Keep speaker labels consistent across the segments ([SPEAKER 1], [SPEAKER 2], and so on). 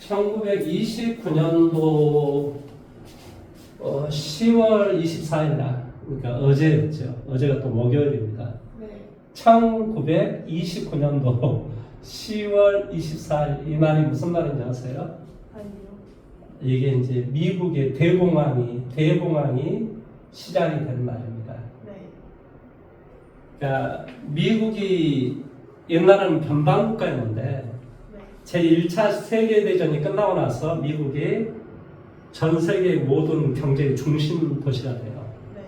[SPEAKER 1] 1929년도 10월 24일 날, 그러니까 어제였죠. 어제가 또 목요일입니다.
[SPEAKER 2] 네.
[SPEAKER 1] 1929년도 10월 24일, 이 날이 무슨 날인지 아세요?
[SPEAKER 2] 아니요.
[SPEAKER 1] 이게 이제 미국의 대공황이 시작이 된 날입니다.
[SPEAKER 2] 네.
[SPEAKER 1] 그러니까 미국이 옛날에는 변방국가였는데
[SPEAKER 2] 네.
[SPEAKER 1] 제1차 세계대전이 끝나고 나서 미국이 전 세계 모든 경제의 중심 도시가 돼요.
[SPEAKER 2] 네.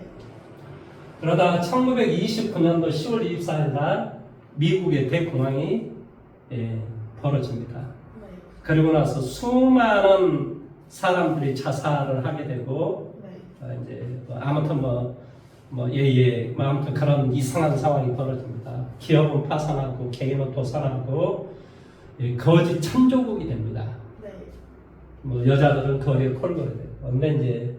[SPEAKER 1] 그러다가 1929년도 10월 24일 날 미국의 대공황이 벌어집니다.
[SPEAKER 2] 네.
[SPEAKER 1] 그리고 나서 수많은 사람들이 자살을 하게 되고
[SPEAKER 2] 네.
[SPEAKER 1] 이제 아무튼 아무튼 그런 이상한 상황이 벌어집니다. 기업은 파산하고 개인은 도산하고 거지 천조국이 됩니다.
[SPEAKER 2] 네.
[SPEAKER 1] 여자들은 거리에 콜걸어야 돼요. 근데 이제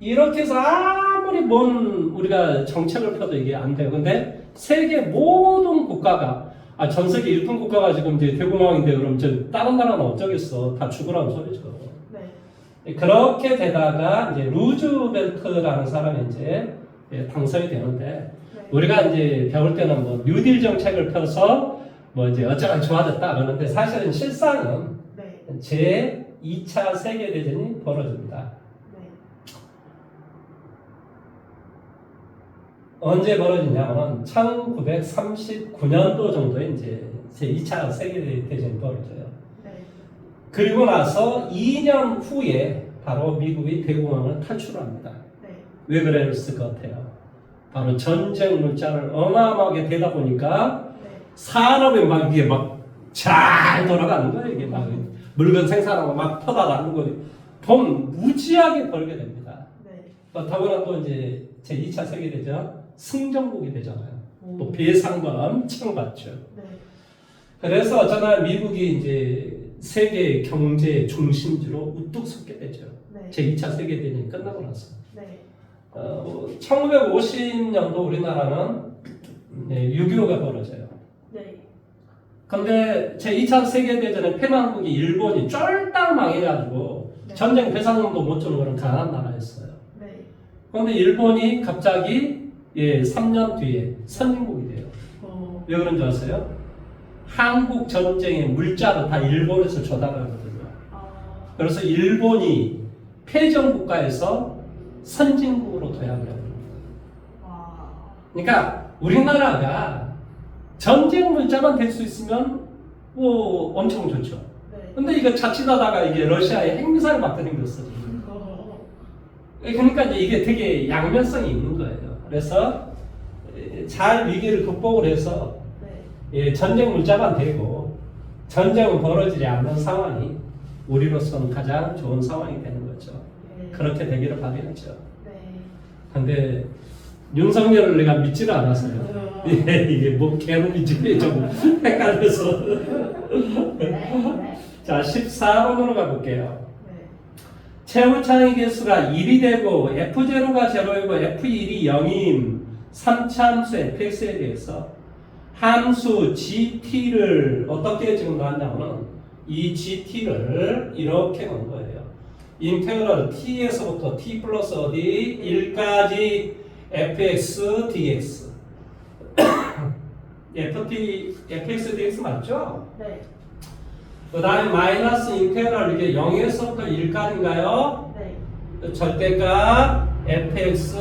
[SPEAKER 1] 이렇게 해서 아무리 우리가 정책을 펴도 이게 안 돼요. 근데 세계 모든 국가가 전 세계 1등 국가가 지금 이제 대공황인데 그럼 다른 나라는 어쩌겠어? 다 죽으라는 소리죠.
[SPEAKER 2] 네.
[SPEAKER 1] 그렇게 되다가 이제 루즈벨트라는 사람이 이제 당선이 되는데
[SPEAKER 2] 네.
[SPEAKER 1] 우리가 이제 배울 때는 뉴딜 정책을 펴서 이제 어쩌고 좋아졌다 그러는데 사실은 실상은
[SPEAKER 2] 네.
[SPEAKER 1] 제 2차 세계대전이 벌어집니다.
[SPEAKER 2] 네.
[SPEAKER 1] 언제 벌어지냐면 1939년도 정도에 이제 제 2차 세계대전이 벌어져요.
[SPEAKER 2] 네.
[SPEAKER 1] 그리고 나서 2년 후에 바로 미국이 대공황을 탈출합니다.
[SPEAKER 2] 네.
[SPEAKER 1] 왜 그랬을 것 같아요? 바로 전쟁 물자를 어마어마하게 되다 보니까
[SPEAKER 2] 네.
[SPEAKER 1] 산업이 이게 잘 돌아가는 거예요. 이게 물건 생산하고 퍼다 나가는 거예요. 돈 무지하게 벌게 됩니다.
[SPEAKER 2] 네.
[SPEAKER 1] 더구나 또 이제 제 2차 세계대전 승전국이 되잖아요. 또 배상도 엄청 받죠.
[SPEAKER 2] 네.
[SPEAKER 1] 그래서 어쩌나 미국이 이제 세계 경제 중심지로 우뚝 섰게 되죠.
[SPEAKER 2] 네.
[SPEAKER 1] 제 2차 세계대전이 끝나고 나서.
[SPEAKER 2] 네.
[SPEAKER 1] 1950년도 우리나라는 6.25가 벌어져요.
[SPEAKER 2] 네.
[SPEAKER 1] 근데 제2차 세계대전에 패망국이 일본이 쫄딱 망해가지고
[SPEAKER 2] 네.
[SPEAKER 1] 전쟁 배상금도 못 주는 그런 가난한 나라였어요.
[SPEAKER 2] 네.
[SPEAKER 1] 그런데 일본이 갑자기 3년 뒤에 선진국이 돼요. 왜 그런 줄 아세요? 한국 전쟁의 물자를 다 일본에서 조달하거든요. 그래서 일본이 패전 국가에서 선진국으로 도약을 해요. 그러니까 우리나라가 전쟁 물자만 될 수 있으면 엄청 좋죠.
[SPEAKER 2] 네.
[SPEAKER 1] 근데 이거 자칫하다가 이게 러시아에 핵미사일 맞게 생겼어. 그러니까 이게 되게 양면성이 있는 거예요. 그래서 잘 위기를 극복을 해서 전쟁 물자만 되고 전쟁은 벌어지지 않는 상황이 우리로서는 가장 좋은 상황이 되는 거죠.
[SPEAKER 2] 네.
[SPEAKER 1] 그렇게 되기를 바라죠.
[SPEAKER 2] 네.
[SPEAKER 1] 근데 윤석열을 내가 믿지를 않았어요. 이게 개놈인지 좀 헷갈려서. 자, 14번으로 가볼게요. 최후창의 개수가 1이 되고 F0가 0이고 F1이 0인 3차함수 fx에 대해서 함수 gt를 어떻게 지금 나왔냐면 이 gt를 이렇게 놓은 거예요. 인테그럴 t에서부터 t 플러스 어디 1까지 fx dx fx dx 맞죠?
[SPEAKER 2] 네.
[SPEAKER 1] 그 다음에 마이너스 인테그럴 이게 0에서부터 1까지인가요?
[SPEAKER 2] 네.
[SPEAKER 1] 절대값 fx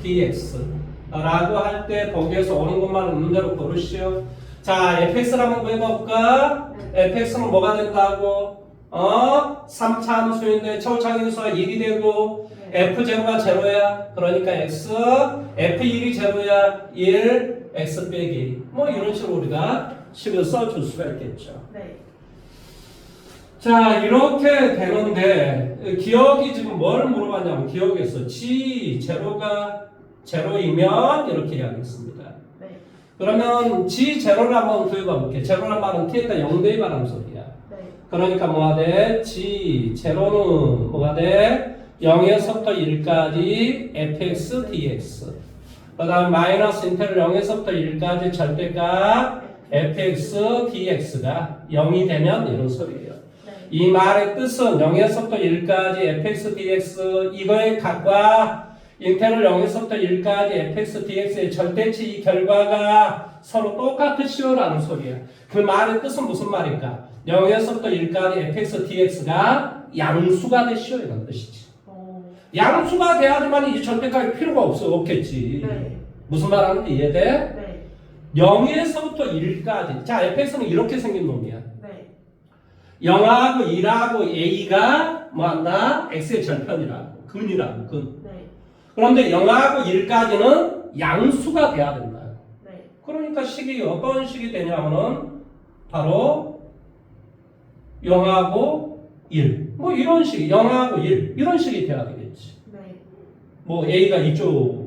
[SPEAKER 1] dx 라고 할 때 거기에서 오는 것만 없는 대로 고르시오. 자, fx를 한번 구해볼까? fx는 뭐가 된다고? 3차 함수인데 최후창의수가 1이 되고 f0가 0야. 그러니까 x, f1이 0야. 1, x 빼기 1. 이런 식으로 우리가 식을 써줄 수가 있겠죠.
[SPEAKER 2] 네.
[SPEAKER 1] 자, 이렇게 되는데 기억이 지금 뭘 물어봤냐면 기억에서 g0가 0이면 이렇게 이야기했습니다.
[SPEAKER 2] 네.
[SPEAKER 1] 그러면 g0를 한번 구해봐 볼게. 0란 말은 t에다 0대입 하는 소리야.
[SPEAKER 2] 네.
[SPEAKER 1] 그러니까 뭐가 돼? g0는 뭐가 돼? 0에서부터 1까지 fx dx. 그 다음 마이너스 인테그럴 0에서부터 1까지 절대값 fx dx가 0이 되면 이런 소리예요.
[SPEAKER 2] 네.
[SPEAKER 1] 이 말의 뜻은 0에서부터 1까지 fx, dx 이거의 값과 인테그럴 0에서부터 1까지 fx, dx의 절대치 이 결과가 서로 똑같으시오라는 소리야. 그 말의 뜻은 무슨 말일까? 0에서부터 1까지 fx, dx가 양수가 되시오 이런 뜻이지. 양수가 돼야지만 이 절대값이 필요가 없겠지.
[SPEAKER 2] 네.
[SPEAKER 1] 무슨 말 하는지 이해돼?
[SPEAKER 2] 네.
[SPEAKER 1] 0에서부터 1까지. 자, fx는 이렇게 생긴 놈이야.
[SPEAKER 2] 네.
[SPEAKER 1] 0하고 1하고 a가 뭐한다? x의 절편이라고. 근이라고, 근.
[SPEAKER 2] 네.
[SPEAKER 1] 그런데 0하고 1까지는 양수가 돼야 된다.
[SPEAKER 2] 네.
[SPEAKER 1] 그러니까 식이 어떤 식이 되냐면은 바로 0하고 1. 뭐 이런 식, 0하고 1. 이런 식이 돼야 되겠지.
[SPEAKER 2] 네.
[SPEAKER 1] 뭐 a가 이쪽.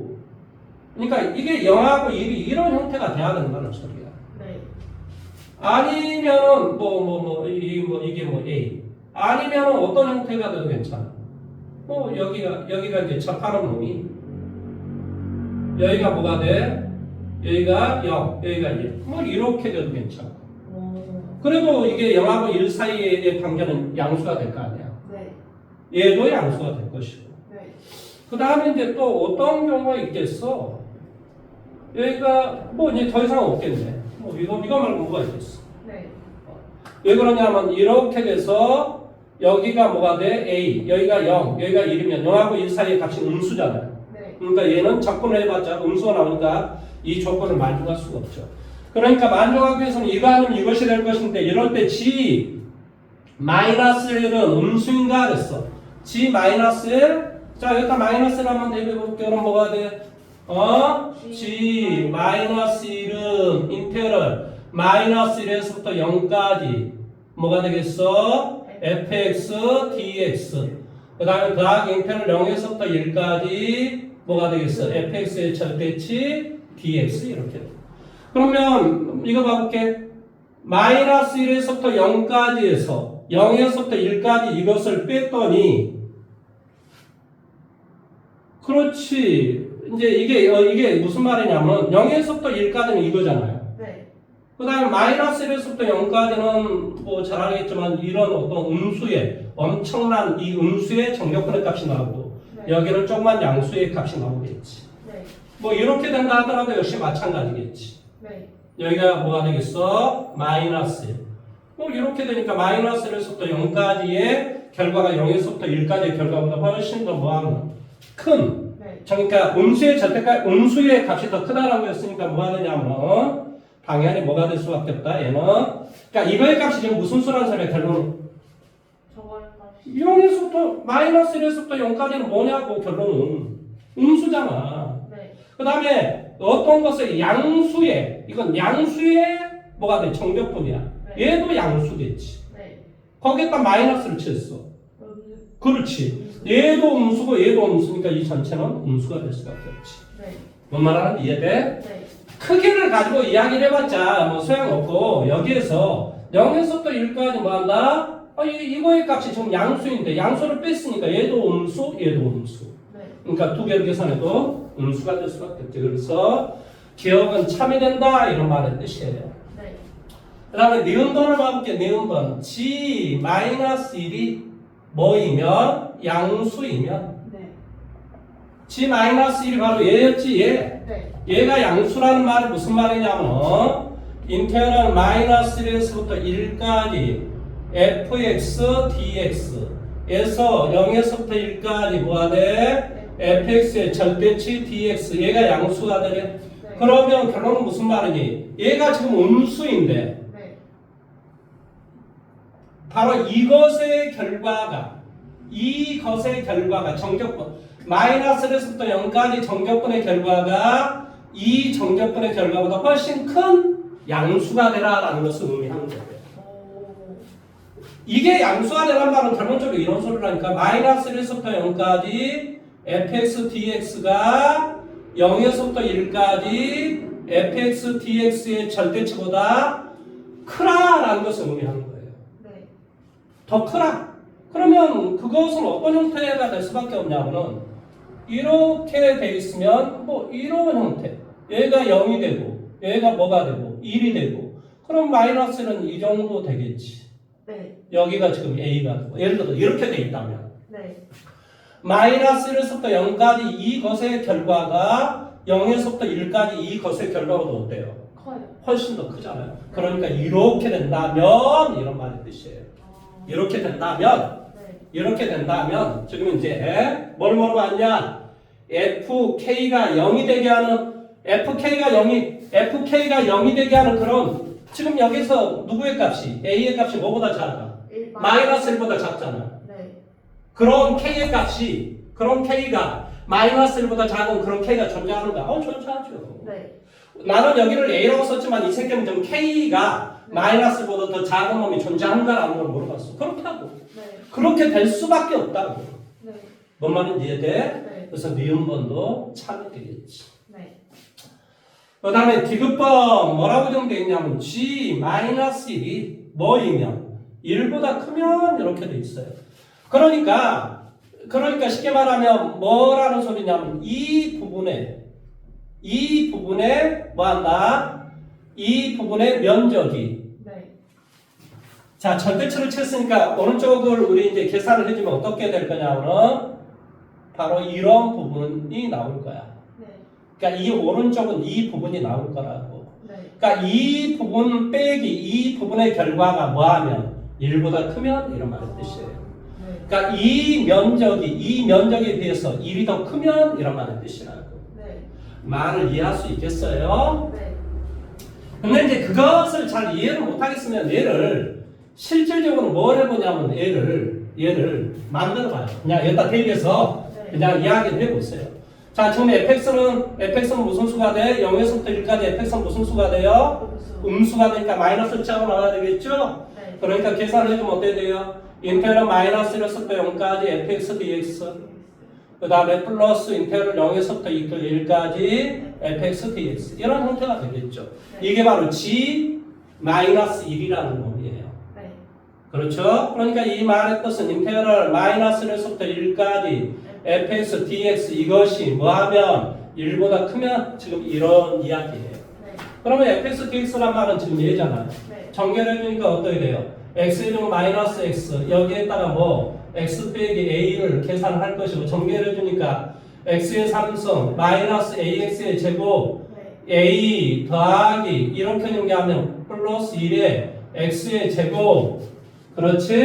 [SPEAKER 1] 그러니까 이게 0하고 1이 이런 형태가 돼야 된다는 소리야.
[SPEAKER 2] 네.
[SPEAKER 1] 아니면은 이게 뭐 A 아니면은 어떤 형태가 돼도 괜찮아. 뭐 여기가 이제 접하는 놈이 여기가 뭐가 돼? 여기가 0, 여기가 1. 뭐 이렇게 돼도 괜찮아. 그래도 이게 0하고 1 사이의 관계는 양수가 될 거 아니야.
[SPEAKER 2] 네.
[SPEAKER 1] 얘도 양수가 될 것이고.
[SPEAKER 2] 네.
[SPEAKER 1] 그 다음에 이제 또 어떤 경우가 있겠어? 여기가 뭐 이제 더 이상 없겠네. 뭐 이거 말고 뭐가 있겠어?
[SPEAKER 2] 네.
[SPEAKER 1] 왜 그러냐면 이렇게 돼서 여기가 뭐가 돼? A, 여기가 0, 여기가 1이면 0하고 1 사이의 값이 음수잖아요.
[SPEAKER 2] 네.
[SPEAKER 1] 그러니까 얘는 접근을 해봤자 음수가 나오니까 이 조건을 만족할 수가 없죠. 그러니까 만족하기 위해서는 이거 아니면 이것이 될 것인데 이럴 때 G 마이너스 1은 음수인가 그랬어. G 마이너스 1? 자 여기다 마이너스 1 한번 대비해볼게요. 그럼 뭐가 돼? G 마이너스 1은 인테그럴 마이너스 1에서부터 0까지 뭐가 되겠어? fx, dx 그 다음에 더하기 인테그럴 0에서부터 1까지 뭐가 되겠어? fx의 절대치 dx 이렇게 돼. 그러면 이거 봐볼게. 마이너스 1에서부터 0까지에서 0에서부터 1까지 이것을 뺐더니 그렇지. 이제 이게 무슨 말이냐면 0에서부터 1까지는 이거잖아요.
[SPEAKER 2] 네.
[SPEAKER 1] 그 다음에 마이너스 1에서부터 0까지는 뭐 잘 알겠지만 이런 어떤 음수의 엄청난 이 음수의 정적분의 값이 나오고
[SPEAKER 2] 네.
[SPEAKER 1] 여기는 조그만 양수의 값이 나오겠지.
[SPEAKER 2] 네.
[SPEAKER 1] 뭐 이렇게 된다 하더라도 역시 마찬가지겠지.
[SPEAKER 2] 네.
[SPEAKER 1] 여기가 뭐가 되겠어? 마이너스 1. 뭐 이렇게 되니까 마이너스 1에서부터 0까지의 결과가 0에서부터 1까지의 결과보다 훨씬 더 뭐하면 큰.
[SPEAKER 2] 네.
[SPEAKER 1] 그러니까 음수의 절대값, 음수의 값이 더 크다라고 했으니까 뭐가 되냐면 당연히 뭐가 될 수밖에 없다. 얘는 그러니까 이거의 값이 지금 무슨 수라는 소리야 결론은?
[SPEAKER 2] 저거의 값이
[SPEAKER 1] 0에서부터 마이너스 1에서부터 0까지는 뭐냐고 결론은 음수잖아.
[SPEAKER 2] 네.
[SPEAKER 1] 그 다음에 어떤 것을 양수의 이건 양수의 뭐가 돼? 정적분이야.
[SPEAKER 2] 네.
[SPEAKER 1] 얘도 양수겠지.
[SPEAKER 2] 네.
[SPEAKER 1] 거기에다 마이너스를 쳤어.
[SPEAKER 2] 여기
[SPEAKER 1] 그렇지. 얘도 음수고 얘도 음수니까 이 전체는 음수가 될 수밖에 없지.
[SPEAKER 2] 네.
[SPEAKER 1] 뭔 말하는지 이해돼?
[SPEAKER 2] 네.
[SPEAKER 1] 크기를 가지고 이야기를 해봤자 뭐 소용없고 여기에서 0에서부터 1까지 뭐 한다? 이거의 값이 지금 양수인데 양수를 뺐으니까 얘도 음수, 얘도 음수.
[SPEAKER 2] 네.
[SPEAKER 1] 그러니까 두 개를 계산해도 음수가 될 수밖에 없지. 그래서 기억은 참이 된다 이런 말의 뜻이에요.
[SPEAKER 2] 네.
[SPEAKER 1] 그 다음에 니은번을 봐볼게. 니은번 G 마이너스 1이 뭐이면 양수이면
[SPEAKER 2] 네.
[SPEAKER 1] G 마이너스 1이 바로 얘였지 얘.
[SPEAKER 2] 네. 얘가
[SPEAKER 1] 얘가 양수라는 말이 무슨 말이냐면 인테그럴 마이너스 1에서부터 1까지 fx dx 에서 0에서부터 1까지 뭐가 돼? fx의 절대치 dx 얘가 양수가 되네.
[SPEAKER 2] 네.
[SPEAKER 1] 그러면 결론은 무슨 말이니? 얘가 지금 음수인데
[SPEAKER 2] 네.
[SPEAKER 1] 바로 이것의 결과가 정적분 마이너스 1에서부터 0까지 정적분의 결과가 이 정적분의 결과보다 훨씬 큰 양수가 되라라는 것을 의미하는 거예요. 이게 양수가 되란 말은 결론적으로 이런 소리를 하니까 마이너스 1에서부터 0까지 fx dx가 0에서부터 1까지 fx dx의 절대치보다 크라라는 것을 의미하는 거예요.
[SPEAKER 2] 네.
[SPEAKER 1] 더 크라. 그러면 그것은 어떤 형태가 될 수밖에 없냐면은 이렇게 돼 있으면 뭐 이런 형태. 얘가 0이 되고 얘가 뭐가 되고 1이 되고 그럼 마이너스는 이 정도 되겠지.
[SPEAKER 2] 네.
[SPEAKER 1] 여기가 지금 A가 되고 예를 들어 이렇게 돼 있다면
[SPEAKER 2] 네.
[SPEAKER 1] 마이너스 1에서부터 0까지 이 것의 결과가 0에서부터 1까지 이 것의 결과가 더 어때요?
[SPEAKER 2] 커요.
[SPEAKER 1] 훨씬 더 크잖아요. 그러니까 이렇게 된다면 이런 말의 뜻이에요. 이렇게 된다면
[SPEAKER 2] 네.
[SPEAKER 1] 이렇게 된다면 지금 이제 뭘 물어봤냐? FK가 0이 되게 하는 FK가 0이 되게 하는 그런 지금 여기서 누구의 값이 A의 값이 뭐보다 작아? 마이너스 1보다 작잖아.
[SPEAKER 2] 네.
[SPEAKER 1] 그런 K가 마이너스 1보다 작은 그런 K가 존재하는가? 존재하죠.
[SPEAKER 2] 네.
[SPEAKER 1] 나는 여기를 A라고 썼지만 이 새끼는 지금 K가 마이너스 1보다 더 작은 놈이 존재하는가라는 걸 물어봤어. 그렇다고.
[SPEAKER 2] 네.
[SPEAKER 1] 그렇게 될 수밖에 없다고.
[SPEAKER 2] 네.
[SPEAKER 1] 뭔 말인지 이해돼?
[SPEAKER 2] 네.
[SPEAKER 1] 그래서 니은번도 참이 되겠지.
[SPEAKER 2] 네.
[SPEAKER 1] 그 다음에 디귿번 뭐라고 정되어 있냐면 G-1이 뭐이면 1보다 크면 이렇게 돼 있어요. 그러니까 쉽게 말하면 뭐라는 소리냐면 이 부분에 뭐한다? 이 부분의 면적이
[SPEAKER 2] 네.
[SPEAKER 1] 자 절대치를 쳤으니까 오른쪽을 우리 이제 계산을 해주면 어떻게 될 거냐면은 바로 이런 부분이 나올 거야.
[SPEAKER 2] 네.
[SPEAKER 1] 그러니까 이 오른쪽은 이 부분이 나올 거라고.
[SPEAKER 2] 네.
[SPEAKER 1] 그러니까 이 부분 빼기 이 부분의 결과가 뭐하면 1보다 크면 이런 말의 뜻이에요.
[SPEAKER 2] 네.
[SPEAKER 1] 그러니까 이 면적에 비해서 1이 더 크면 이런 말의 뜻이라고.
[SPEAKER 2] 네.
[SPEAKER 1] 말을 이해할 수 있겠어요?
[SPEAKER 2] 네.
[SPEAKER 1] 근데 이제 그것을 잘 이해를 못하겠으면 얘를 실질적으로 뭘 해보냐면 얘를 만들어봐요. 그냥 여기다 대입해서 그냥 이야기를 해보세요. 자, 지금 fx는 무슨 수가 돼? 0에서부터 1까지 fx는 무슨 수가 돼요? 음수가 되니까 마이너스를 짜고 나와야 되겠죠?
[SPEAKER 2] 네.
[SPEAKER 1] 그러니까 계산을 해주면 어떻게 돼요? 인테그럴 마이너스 1에서부터 0까지 fx dx 그 다음에 플러스 인테그럴 0에서부터 1까지 fx dx 이런 형태가 되겠죠. 이게 바로 g-1이라는 놈이에요.
[SPEAKER 2] 네.
[SPEAKER 1] 그렇죠? 그러니까 이 말의 뜻은 인테그럴 마이너스 1에서부터 1까지 fx dx 이것이 뭐하면 1보다 크면 지금 이런 이야기예요.
[SPEAKER 2] 네.
[SPEAKER 1] 그러면 fx dx란 말은 지금 얘잖아요.
[SPEAKER 2] 네.
[SPEAKER 1] 정렬해주니까 어떻게 돼요? x1은 마이너스 x 여기에다가 뭐 x 빼기 a를 계산을 할 것이고 정렬해주니까 x의 3승 마이너스 ax의 제곱
[SPEAKER 2] 네.
[SPEAKER 1] a 더하기 이렇게 정리하면 플러스 1에 x의 제곱 그렇지?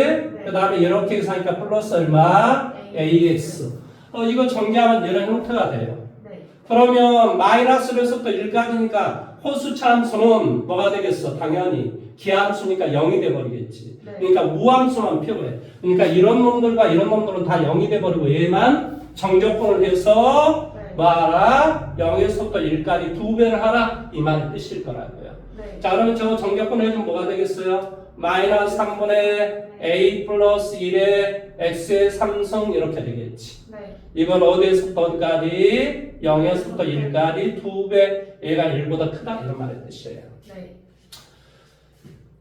[SPEAKER 1] 그 다음에 이렇게 계산하니까 플러스 얼마? ax 이거 정리하면 이런 형태가 돼요.
[SPEAKER 2] 네.
[SPEAKER 1] 그러면 마이너스 1에서부터 1까지니까 호수차 함수는 뭐가 되겠어? 당연히 기함수니까 0이 돼버리겠지.
[SPEAKER 2] 네.
[SPEAKER 1] 그러니까 우함수만 필요해. 그러니까 이런 놈들과 이런 놈들은 다 0이 돼버리고 얘만 정적분을 해서
[SPEAKER 2] 네.
[SPEAKER 1] 뭐하라? 0에서부터 1까지 2배를 하라 이 말의 뜻일 거라고요.
[SPEAKER 2] 네.
[SPEAKER 1] 자 그러면 저 정적분을 해주면 뭐가 되겠어요? 마이너스 3분의 a 플러스 1의 x의 3승 이렇게 되겠지.
[SPEAKER 2] 네.
[SPEAKER 1] 이건 어디에서부터 어디까지? 0에서부터 1까지 2배 얘가 1보다 크다 이런 말의 뜻이에요.
[SPEAKER 2] 네.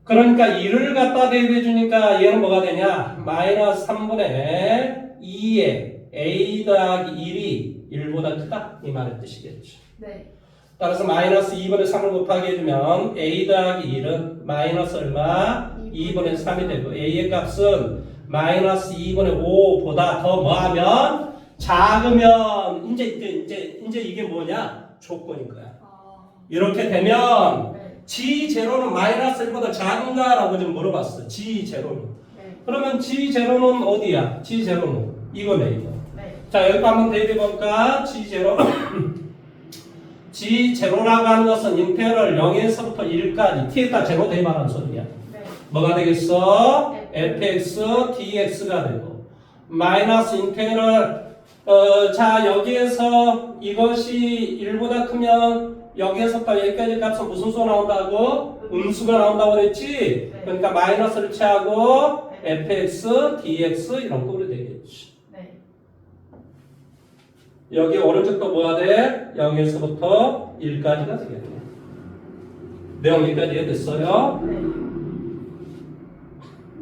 [SPEAKER 1] 그러니까 1을 갖다 대입해 주니까 얘는 뭐가 되냐? 마이너스 3분의 2의 a 더하기 1이 1보다 크다 이 말의 뜻이겠죠.
[SPEAKER 2] 네.
[SPEAKER 1] 따라서 마이너스 2분의 3을 곱하기 해주면 a 더하기 1은 마이너스 얼마? 2분의 3이 되고 a의 값은 마이너스 2분의 5보다 더 뭐하면? 작으면 이제 이게 뭐냐? 조건인 거야. 이렇게 되면
[SPEAKER 2] 네.
[SPEAKER 1] G0는 마이너스 1보다 작은가? 라고 좀 물어봤어. G0는.
[SPEAKER 2] 네.
[SPEAKER 1] 그러면 G0는 어디야? G0는 이거네 이거.
[SPEAKER 2] 네.
[SPEAKER 1] 자 여기 한번 대입해볼까? G0 G0라고 하는 것은 인테그럴 0에서부터 1까지 t에다 제로 대입하라는 소리야.
[SPEAKER 2] 네.
[SPEAKER 1] 뭐가 되겠어? fx dx가 되고 마이너스 인테그럴 자 여기에서 이것이 1보다 크면 여기에서부터 여기까지 값은 무슨 수 나온다고? 음수가 나온다고 그랬지?
[SPEAKER 2] 네.
[SPEAKER 1] 그러니까 마이너스를 취하고
[SPEAKER 2] 네.
[SPEAKER 1] fx dx 이런 꼴이 되겠지.
[SPEAKER 2] 네.
[SPEAKER 1] 여기 오른쪽도 뭐가 돼? 0에서부터 1까지가 되겠네. 내용 여기까지 이해됐어요?
[SPEAKER 2] 네.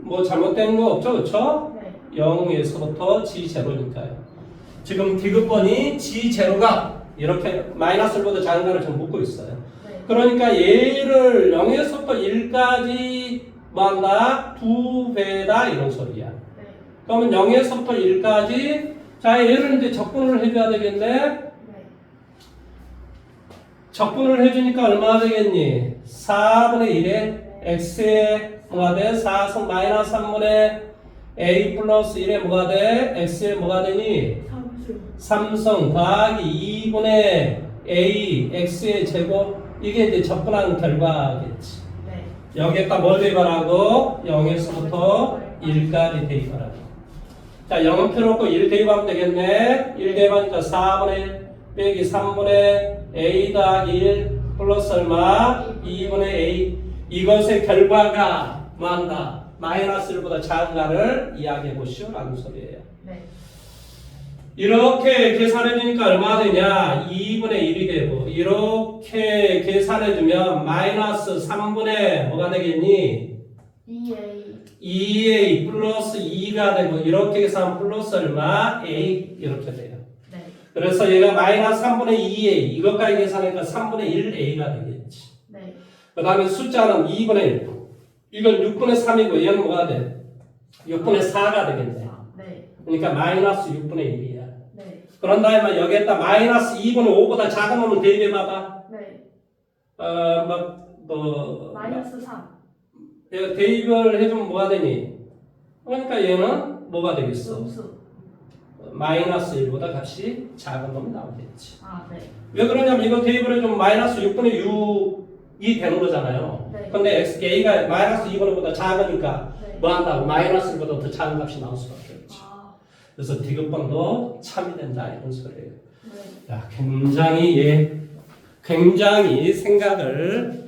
[SPEAKER 1] 뭐 잘못된 거 없죠? 그렇죠?
[SPEAKER 2] 네.
[SPEAKER 1] 0에서부터 G0니까요. 지금 디귿번이 G0가 이렇게 마이너스 1보다 작은 거를 지금 묻고 있어요.
[SPEAKER 2] 네.
[SPEAKER 1] 그러니까 얘를 0에서부터 1까지 뭐한다? 2배다 이런 소리야.
[SPEAKER 2] 네.
[SPEAKER 1] 그러면 0에서부터 1까지 자 얘를 이제 적분을 해줘야 되겠네.
[SPEAKER 2] 네.
[SPEAKER 1] 적분을 해주니까 얼마나 되겠니? 4분의 1에 x에 뭐가 돼? 4승 마이너스 3분의 a 플러스 1에 뭐가 돼? x에 뭐가 되니? 3승 더하기 2분의 a x의 제곱 이게 이제 적분한 결과겠지.
[SPEAKER 2] 네.
[SPEAKER 1] 여기에다 뭘 대입하라고? 0에서부터 1까지 대입하라고. 자 0은 필요 없고 1 대입하면 되겠네. 1 대입하니까 4분의 1 빼기 3분의 a 더하기 1 플러스 얼마? 2분의 a. 이것의 결과가 뭐한다? 마이너스 1보다 작은가를 이야기해 보시오 라는 소리예요.
[SPEAKER 2] 네.
[SPEAKER 1] 이렇게 계산해 주니까 얼마 되냐? 2분의 1이 되고 이렇게 계산해 주면 마이너스 3분의 뭐가 되겠니? 2a 플러스 2가 되고 이렇게 계산하면 플러스 얼마? a 이렇게 돼요.
[SPEAKER 2] 네.
[SPEAKER 1] 그래서 얘가 마이너스 3분의 2a 이것까지 계산하니까 3분의 1a가 되겠지.
[SPEAKER 2] 네.
[SPEAKER 1] 그 다음에 숫자는 2분의 1 이건 6분의 3이고 얘는 뭐가 돼? 6분의 4가 되겠네.
[SPEAKER 2] 네.
[SPEAKER 1] 그러니까 마이너스 6분의 1이야.
[SPEAKER 2] 네.
[SPEAKER 1] 그런 다음에 여기에다 마이너스 2분의 5보다 작은 놈을 대입해봐봐.
[SPEAKER 2] 네.
[SPEAKER 1] 마이너스
[SPEAKER 2] 마이너스 3.
[SPEAKER 1] 대입을 해주면 뭐가 되니? 그러니까 얘는 뭐가 되겠어?
[SPEAKER 2] 음수.
[SPEAKER 1] 마이너스 1보다 값이 작은 놈이 나오겠지.
[SPEAKER 2] 아, 네.
[SPEAKER 1] 왜 그러냐면 이거 대입을 해주면 마이너스 6분의 6이 되는 거잖아요.
[SPEAKER 2] 네.
[SPEAKER 1] 근데 a가 마이너스 2분의 5보다 작으니까
[SPEAKER 2] 네.
[SPEAKER 1] 뭐 한다고? 마이너스 1보다 더 작은 값이 나올 수밖에 없지.
[SPEAKER 2] 아,
[SPEAKER 1] 그래서 디귿번도 참이 된다 이런 소리예요.
[SPEAKER 2] 네.
[SPEAKER 1] 야, 굉장히 생각을